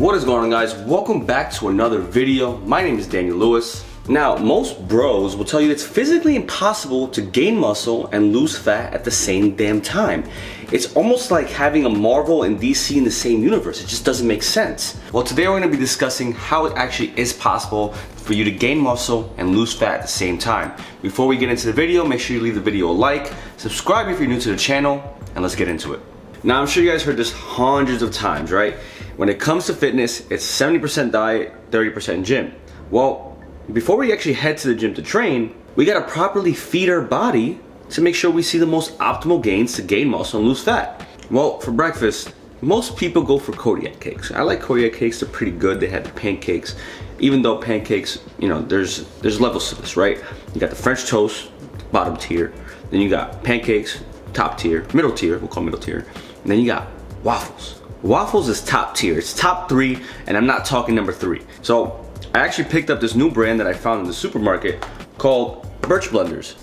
What is going on, guys? Welcome back to another video. My name is Daniel Lewis. Now, most bros will tell you it's physically impossible to gain muscle and lose fat at the same damn time. It's almost like having a Marvel and DC in the same universe. It just doesn't make sense. Well, today we're going to be discussing how it actually is possible for you to gain muscle and lose fat at the same time. Before we get into the video, make sure you leave the video a like, subscribe if you're new to the channel, and let's get into it. Now, I'm sure you guys heard this hundreds of times, right? When it comes to fitness, it's 70% diet, 30% gym. Well, before we actually head to the gym to train, we gotta properly feed our body to make sure we see the most optimal gains to gain muscle and lose fat. Well, for breakfast, most people go for Kodiak cakes. I like Kodiak cakes, they're pretty good. They have the pancakes. Even though pancakes, you know, there's levels to this, right? You got the French toast, bottom tier. Then you got pancakes, top tier, middle tier, we'll call middle tier. And then you got waffles. Waffles is top tier, it's top 3, and I'm not talking number 3. So I actually picked up this new brand that I found in the supermarket called Birch Blenders.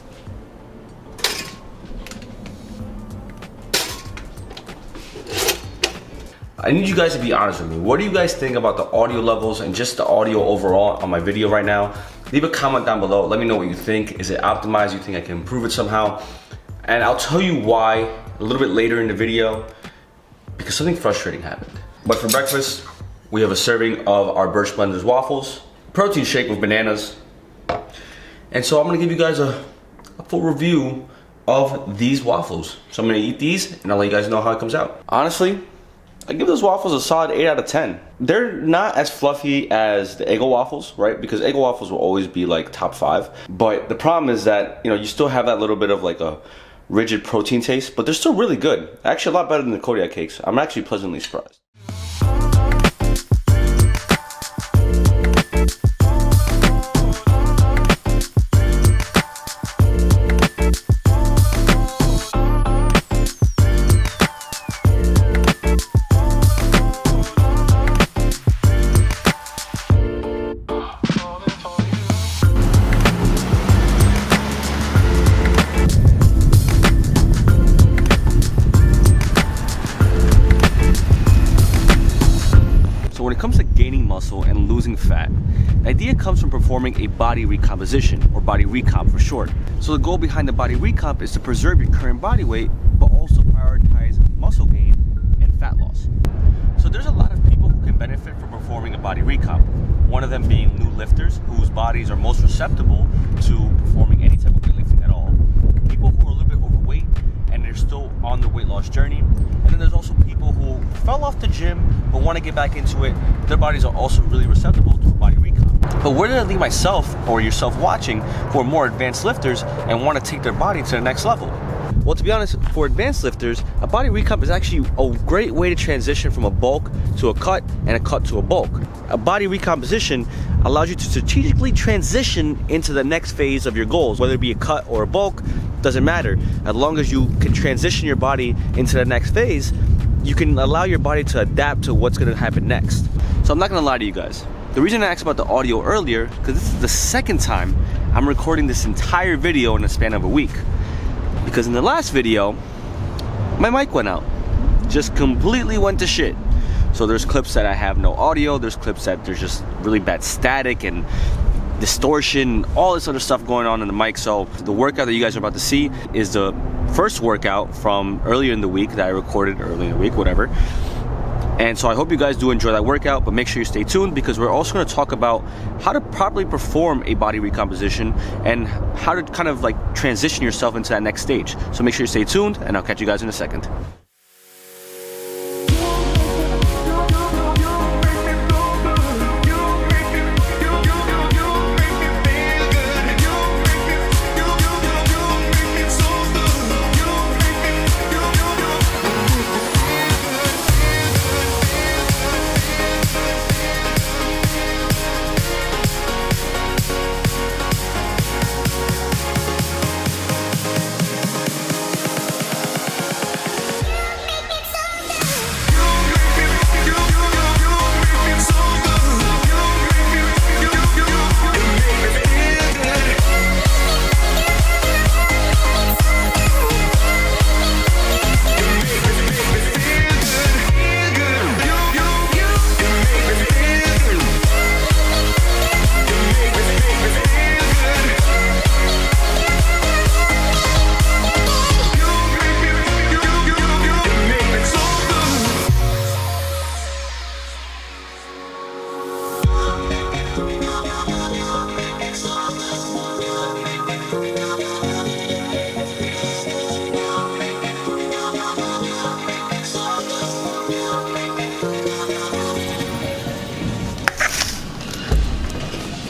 I need you guys to be honest with me. What do you guys think about the audio levels and just the audio overall on my video right now? Leave a comment down below, let me know what you think. Is it optimized? You think I can improve it somehow? And I'll tell you why a little bit later in the video, because something frustrating happened. But for breakfast, we have a serving of our Birch Blenders waffles, protein shake with bananas. And so I'm gonna give you guys a full review of these waffles. So I'm gonna eat these and I'll let you guys know how it comes out. Honestly, I give those waffles a solid 8 out of 10. They're not as fluffy as the Eggo waffles, right? Because Eggo waffles will always be like top 5. But the problem is that, you know, you still have that little bit of like a rigid protein taste, but they're still really good. Actually a lot better than the Kodiak cakes. I'm actually pleasantly surprised. When it comes to gaining muscle and losing fat, the idea comes from performing a body recomposition, or body recomp for short. So the goal behind the body recomp is to preserve your current body weight, but also prioritize muscle gain and fat loss. So there's a lot of people who can benefit from performing a body recomp. One of them being new lifters, whose bodies are most susceptible to performing any type of weightlifting at all. People who are a little bit overweight and they're still on their weight loss journey. And then there's also people who fell off the gym but want to get back into it. Their bodies are also really receptible to a body recomp. But where did I leave myself or yourself watching who are more advanced lifters and want to take their body to the next level? Well, to be honest, for advanced lifters, a body recomp is actually a great way to transition from a bulk to a cut and a cut to a bulk. A body recomposition allows you to strategically transition into the next phase of your goals, whether it be a cut or a bulk, doesn't matter. As long as you can transition your body into the next phase, you can allow your body to adapt to what's gonna happen next. So I'm not gonna lie to you guys. The reason I asked about the audio earlier, because this is the second time I'm recording this entire video in the span of a week. Because in the last video, my mic went out. Just completely went to shit. So there's clips that I have no audio, there's clips that there's just really bad static and distortion, all this other stuff going on in the mic. So the workout that you guys are about to see is the first workout from earlier in the week that I recorded earlier in the week, whatever. And so I hope you guys do enjoy that workout, but make sure you stay tuned because we're also going to talk about how to properly perform a body recomposition and how to kind of like transition yourself into that next stage. So make sure you stay tuned and I'll catch you guys in a second.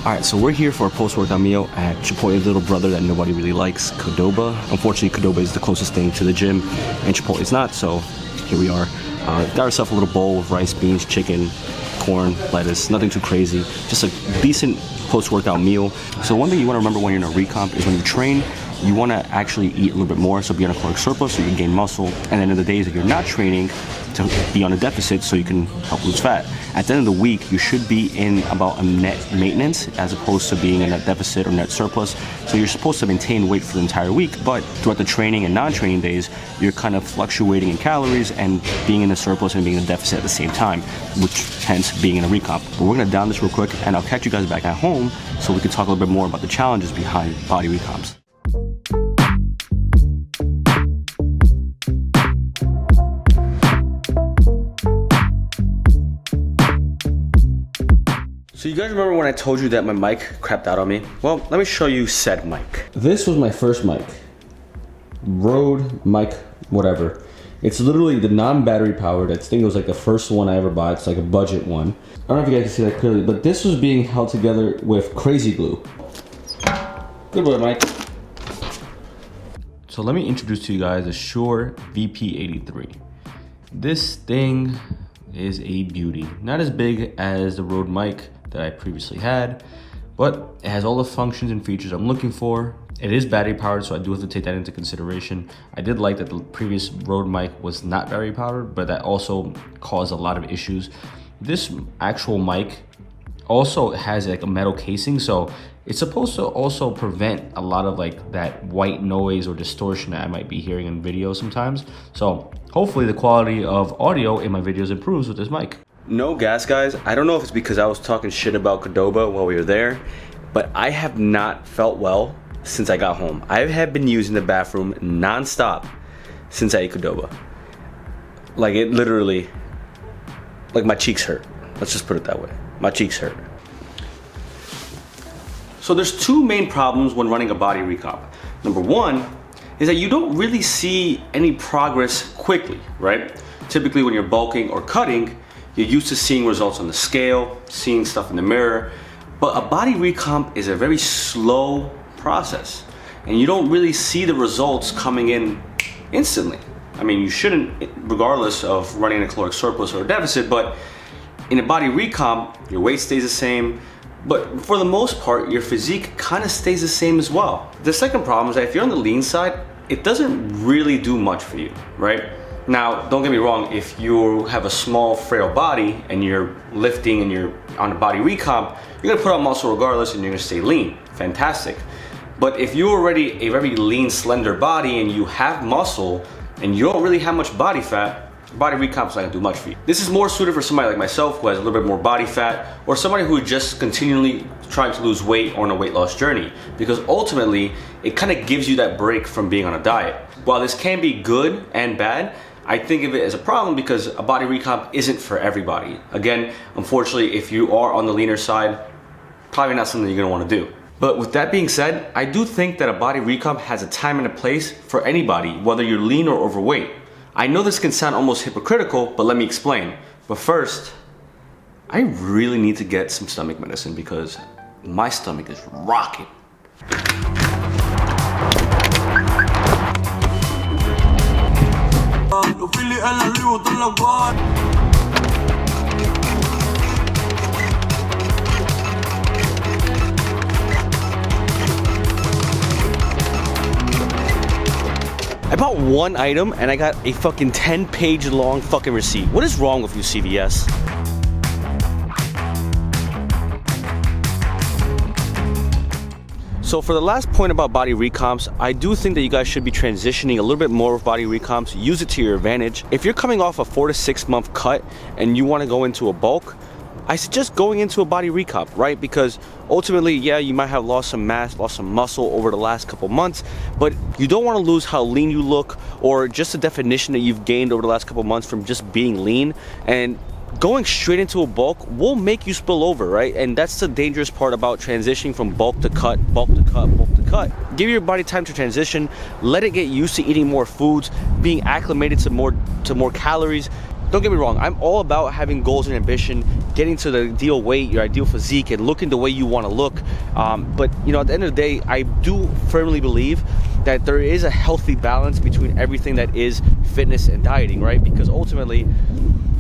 Alright, so we're here for a post-workout meal at Chipotle's little brother that nobody really likes, Qdoba. Unfortunately, Qdoba is the closest thing to the gym, and Chipotle's not, so here we are. Got ourselves a little bowl of rice, beans, chicken, corn, lettuce, nothing too crazy. Just a decent post-workout meal. So one thing you want to remember when you're in a recomp is when you train, you want to actually eat a little bit more, so be on a caloric surplus so you can gain muscle, and then in the days that you're not training, to be on a deficit so you can help lose fat. At the end of the week, you should be in about a net maintenance as opposed to being in a deficit or net surplus. So you're supposed to maintain weight for the entire week, but throughout the training and non-training days, you're kind of fluctuating in calories and being in a surplus and being in a deficit at the same time, which hence being in a recomp. But we're gonna down this real quick and I'll catch you guys back at home so we can talk a little bit more about the challenges behind body recomps. So you guys remember when I told you that my mic crapped out on me? Well, let me show you said mic. This was my first mic. Rode mic, whatever. It's literally the non-battery powered. I think it was like the first one I ever bought. It's like a budget one. I don't know if you guys can see that clearly, but this was being held together with crazy glue. Good boy, Mike. So let me introduce to you guys the Shure VP83. This thing is a beauty. Not as big as the Rode mic that I previously had, but it has all the functions and features I'm looking for. It is battery powered, so I do have to take that into consideration. I did like that the previous Rode mic was not battery powered, but that also caused a lot of issues. This actual mic also has like a metal casing, so it's supposed to also prevent a lot of like that white noise or distortion that I might be hearing in videos sometimes. So hopefully the quality of audio in my videos improves with this mic. No gas, guys. I don't know if it's because I was talking shit about Qdoba while we were there, but I have not felt well since I got home. I have been using the bathroom non-stop since I ate Qdoba. Like it literally, like my cheeks hurt. Let's just put it that way. My cheeks hurt. So there's two main problems when running a body recomp. Number one is that you don't really see any progress quickly, right? Typically when you're bulking or cutting, you're used to seeing results on the scale, seeing stuff in the mirror, but a body recomp is a very slow process and you don't really see the results coming in instantly. I mean, you shouldn't, regardless of running a caloric surplus or a deficit, but in a body recomp, your weight stays the same, but for the most part, your physique kind of stays the same as well. The second problem is that if you're on the lean side, it doesn't really do much for you, right? Now, don't get me wrong, if you have a small, frail body and you're lifting and you're on a body recomp, you're gonna put on muscle regardless and you're gonna stay lean. Fantastic. But if you're already a very lean, slender body and you have muscle and you don't really have much body fat, body recomp is not gonna do much for you. This is more suited for somebody like myself who has a little bit more body fat, or somebody who is just continually trying to lose weight or on a weight loss journey, because ultimately it kind of gives you that break from being on a diet. While this can be good and bad, I think of it as a problem because a body recomp isn't for everybody. Again, unfortunately, if you are on the leaner side, probably not something you're gonna wanna do. But with that being said, I do think that a body recomp has a time and a place for anybody, whether you're lean or overweight. I know this can sound almost hypocritical, but let me explain. But first, I really need to get some stomach medicine because my stomach is rocking. I bought one item and I got a fucking 10-page long fucking receipt. What is wrong with you, CVS? So for the last point about body recomps, I do think that you guys should be transitioning a little bit more with body recomps. Use it to your advantage. If you're coming off a 4 to 6 month cut and you want to go into a bulk, I suggest going into a body recomp, right? Because ultimately, yeah, you might have lost some mass, lost some muscle over the last couple months, but you don't want to lose how lean you look or just the definition that you've gained over the last couple months from just being lean. And going straight into a bulk will make you spill over, right? And that's the dangerous part about transitioning from bulk to cut, bulk to cut, bulk to cut. Give your body time to transition, let it get used to eating more foods, being acclimated to more calories. Don't get me wrong, I'm all about having goals and ambition getting to the ideal weight, your ideal physique, and looking the way you want to look. But you know, at the end of the day, I do firmly believe that there is a healthy balance between everything that is fitness and dieting, right? Because ultimately,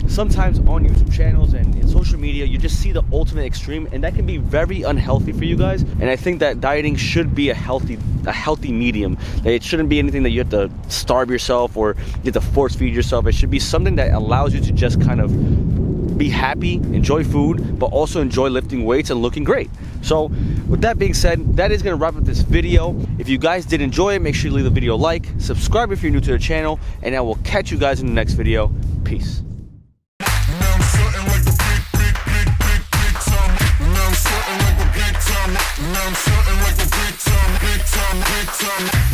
sometimes on YouTube channels and in social media, you just see the ultimate extreme, and that can be very unhealthy for you guys. And I think that dieting should be a healthy medium. That it shouldn't be anything that you have to starve yourself or you have to force feed yourself. It should be something that allows you to just kind of be happy, enjoy food, but also enjoy lifting weights and looking great. So with that being said, that is going to wrap up this video. If you guys did enjoy it, make sure you leave the video a like, subscribe if you're new to the channel, and I will catch you guys in the next video. Peace. Now I'm sweating like a big time.